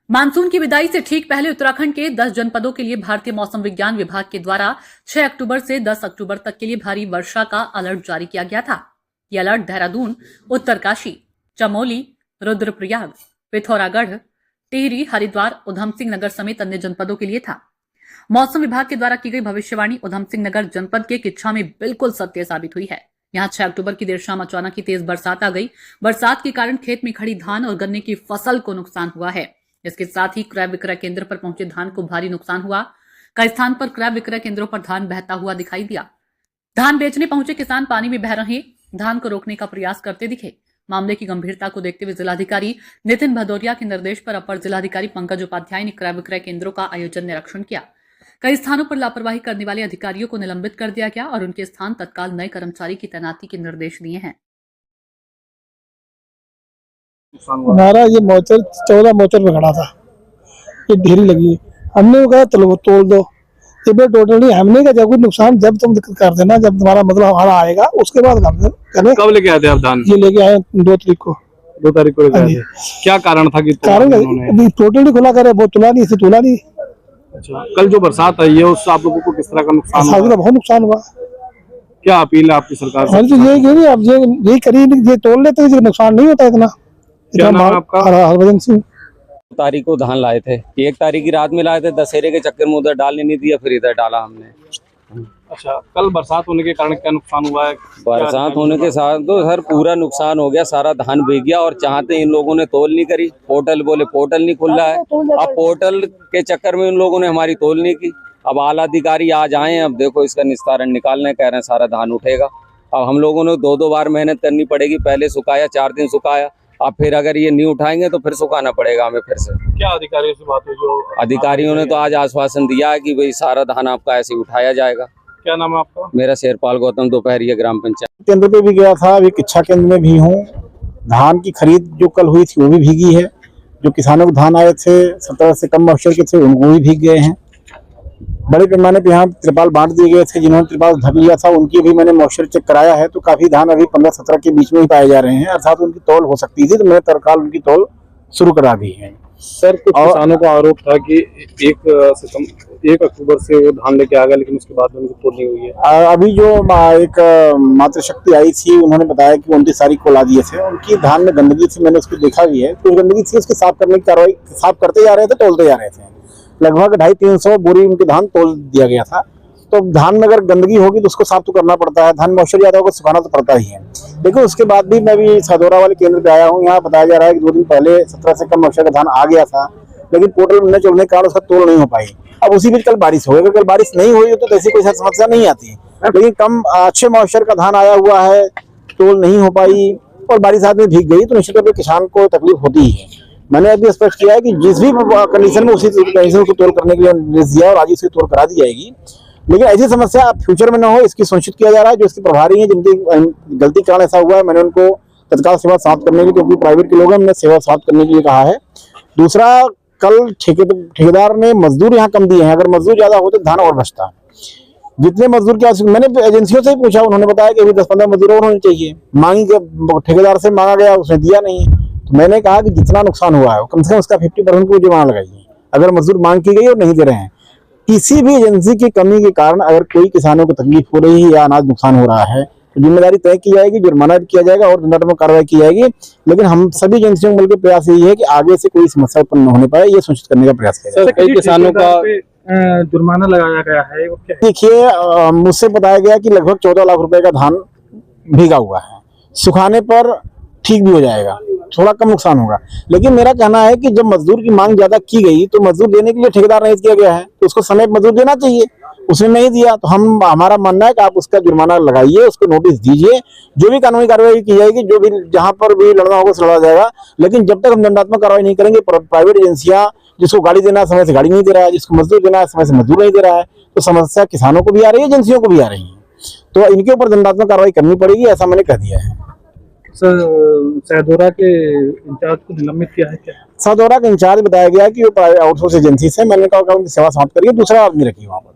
Monsoon की विदाई से ठीक पहले उत्तराखंड के 10 जनपदों के लिए भारतीय मौसम विज्ञान विभाग के द्वारा 6 अक्टूबर से 10 अक्टूबर तक के लिए भारी वर्षा का अलर्ट जारी किया गया था। यह अलर्ट देहरादून, उत्तरकाशी, चमोली, रुद्रप्रयाग, पिथौरागढ़, टिहरी, हरिद्वार, उधम सिंह नगर समेत अन्य जनपदों के लिए था। मौसम विभाग के द्वारा की गई भविष्यवाणी उधम सिंह नगर जनपद के किच्छा में बिल्कुल सत्य साबित हुई है। यहाँ 6 अक्टूबर की देर शाम अचानक ही तेज बरसात आ गई। बरसात के कारण खेत में खड़ी धान और गन्ने की फसल को नुकसान हुआ है। इसके साथ ही क्रय विक्रय केंद्र पर पहुंचे धान को भारी नुकसान हुआ। कई स्थान पर क्रय विक्रय केंद्रों पर धान बहता हुआ दिखाई दिया। धान बेचने पहुंचे किसान पानी में बह रहे धान को रोकने का प्रयास करते दिखे। मामले की गंभीरता को देखते हुए जिलाधिकारी नितिन भदौरिया के निर्देश पर अपर जिलाधिकारी पंकज उपाध्याय ने क्रय विक्रय केंद्रों का आयोजन निरीक्षण किया। कई स्थानों पर लापरवाही करने वाले अधिकारियों को निलंबित कर दिया गया और उनके स्थान तत्काल नए कर्मचारी की तैनाती के निर्देश दिए हैं। हमारा ये मोचर 14 मोचर में खड़ा था, ये ढेरी लगी। हमने कहा चलो तोड़ दो, ये टोटल नहीं। हमने कहा जब कोई नुकसान जब तुम दिक्कत कर देना, जब तुम्हारा मतलब हमारा आएगा उसके बाद करें। कब लेके आए थे आप धान? ये लेके आए 2 तारीख को। 2 तारीख को लेके आए थे। क्या कारण था कि कारण अभी टोटल नहीं खुला करे, वो तुला नहीं, इसे तुला नहीं। अच्छा, कल जो बरसात आई है उससे आप लोगों को किस तरह का नुकसान हुआ? बहुत नुकसान हुआ। क्या अपील है आपकी सरकार से? तो यही करी, ये तोड़ लेते हैं, नुकसान नहीं होता इतना। क्या नाम है आपका? हरभजन सिंह। तारीख को धान लाए थे, 1 तारीख की रात में लाए थे। दशहरे के चक्कर में उधर डालने नहीं दिया, फिर इधर डाला हमने। अच्छा, कल बरसात होने के कारण क्या नुकसान हुआ है? बरसात होने के साथ तो सर पूरा नुकसान हो गया, सारा धान भीग गया। और चाहते इन लोगों ने तोल नहीं करी, पोर्टल बोले पोर्टल नहीं खुल रहा है। अब पोर्टल के चक्कर में इन लोगों ने हमारी तोल नहीं की। अब आला अधिकारी आज आए हैं, अब देखो इसका निस्तारण निकालने कह रहे हैं, सारा धान उठेगा। अब हम लोगों ने 2 बार मेहनत करनी पड़ेगी। पहले सुखाया, 4 दिन सुखाया, अब फिर अगर ये नहीं उठाएंगे तो फिर सुखाना पड़ेगा हमें फिर से। क्या अधिकारियों से बात हुई? जो अधिकारियों ने तो आज आश्वासन दिया है कि भाई सारा धान आपका ऐसे उठाया जाएगा। क्या नाम है आपका? मेरा शेरपाल गौतम, दोपहरिया ग्राम पंचायत केंद्र पे भी गया था, अभी किच्छा केंद्र में भी हूँ। धान की खरीद जो कल हुई थी वो भी भीगी है। जो किसानों को धान आए थे 17 से कम मॉइस्चर के थे, उनको भी भीग गए हैं। बड़े पैमाने पे यहाँ त्रिपाल बांट दिए गए थे। जिन्होंने त्रिपाल ढक लिया था उनकी भी मैंने मॉइस्चर चेक कराया है, तो काफी धान अभी 15-17 के बीच में ही पाए जा रहे हैं, अर्थात उनकी तौल हो सकती थी, तो मैंने तत्काल उनकी तौल शुरू करा दी है। सर, कुछ किसानों का आरोप था कि 1 अक्टूबर से वो धान लेके आ गया, लेकिन उसके बाद उनकी तौल नहीं हुई है। अभी जो एक मातृशक्ति आई थी, उन्होंने बताया कि 29 तारीख को ला दिए थे। उनकी धान में गंदगी थी, मैंने उसको देखा भी है। कुछ गंदगी थी, उसके साफ करने की कार्रवाई साफ करते जा रहे थे, तोलते जा रहे थे। लगभग 250-300 बोरी उनके धान तोल दिया गया था। तो धान में अगर गंदगी होगी तो उसको साफ तो करना पड़ता है। धान मॉइस्चर ज्यादा होगा, सुखाना तो पड़ता ही है। देखो उसके बाद भी मैं भी सदौरा वाले केंद्र पे आया हूँ। यहाँ बताया जा रहा है कि 2 दिन पहले 17 से कम मॉइस्चर का धान आ गया था, लेकिन पोर्टल न चलने के कारण उसका तोल नहीं हो पाई। अब उसी बीच कल बारिश हो गई। अगर कल बारिश नहीं हुई तो ऐसी कोई समस्या नहीं आती, लेकिन कम अच्छे मॉइस्चर का धान आया हुआ है, तोल नहीं हो पाई और बारिश आदमी भीग गई, तो निश्चित तौर पर किसान को तकलीफ होती ही है। मैंने अभी स्पष्ट किया है कि जिस भी कंडीशन में उसी कंडीशन को तोल करने के लिए निर्देश दिया और आज इसकी तोल करा दी जाएगी। लेकिन ऐसी समस्या फ्यूचर में न हो, इसकी सुनिश्चित किया जा रहा है। जो इसके प्रभारी हैं, जिनकी गलती कारण ऐसा हुआ है, मैंने उनको तत्काल सेवा समाप्त करने की, क्योंकि प्राइवेट के लोग हैं, हमने सेवा समाप्त करने के लिए कहा है। दूसरा, कल ठेकेदार ने मजदूर यहाँ कम दिए हैं। अगर मजदूर ज्यादा होते धान और बचता। जितने मजदूर की मैंने एजेंसियों से ही पूछा, उन्होंने बताया कि अभी 10-15 मजदूर और होने चाहिए। मांगी जब ठेकेदार से मांगा गया, उसने दिया नहीं। तो मैंने कहा कि जितना नुकसान हुआ है कम से कम उसका 50% को जुर्माना लगाइए, अगर मजदूर मांग की गई और नहीं दे रहे हैं। किसी भी एजेंसी की कमी के कारण अगर कोई किसानों को तकलीफ हो रही है या अनाज नुकसान हो रहा है, तो जिम्मेदारी तय की जाएगी, जुर्माना भी किया जाएगा और दंडात्मक कार्रवाई की जाएगी। लेकिन हम सभी एजेंसियों को मिलकर प्रयास यही है कि आगे से कोई समस्या उत्पन्न न होने पाए, ये सुनिश्चित करने का प्रयास किया जाए। कई किसानों का जुर्माना लगाया गया है, देखिए मुझसे बताया गया कि लगभग 14 लाख रुपए का धान भीगा हुआ है। सुखाने पर ठीक भी हो जाएगा, थोड़ा कम नुकसान होगा। लेकिन मेरा कहना है कि जब मजदूर की मांग ज्यादा की गई तो मजदूर देने के लिए ठेकेदार नहीं किया गया है, तो उसको समय पर मजदूर देना चाहिए, उसने नहीं दिया। तो हमारा मानना है कि आप उसका जुर्माना लगाइए, उसको नोटिस दीजिए, जो भी कानूनी कार्रवाई की जाएगी, जो भी जहां पर भी लड़ना होगा उसे लड़ा जाएगा। लेकिन जब तक हम दंडात्मक कार्रवाई नहीं करेंगे, प्राइवेट एजेंसियां जिसको गाड़ी देना है समय से गाड़ी नहीं दे रहा है, जिसको मजदूर देना है समय से मजदूर नहीं दे रहा है, तो समस्या किसानों को भी आ रही है, एजेंसियों को भी आ रही है। तो इनके ऊपर दंडात्मक कार्रवाई करनी पड़ेगी, ऐसा मैंने कह दिया है। सदौरा के इंचार्ज को निलंबित किया है क्या? सदौरा का इंचार्ज बताया गया कि वो आउटसोर्स एजेंसी से, मैंने कहा उनकी सेवा समाप्त करिए, दूसरा आदमी रखिए वहां पर।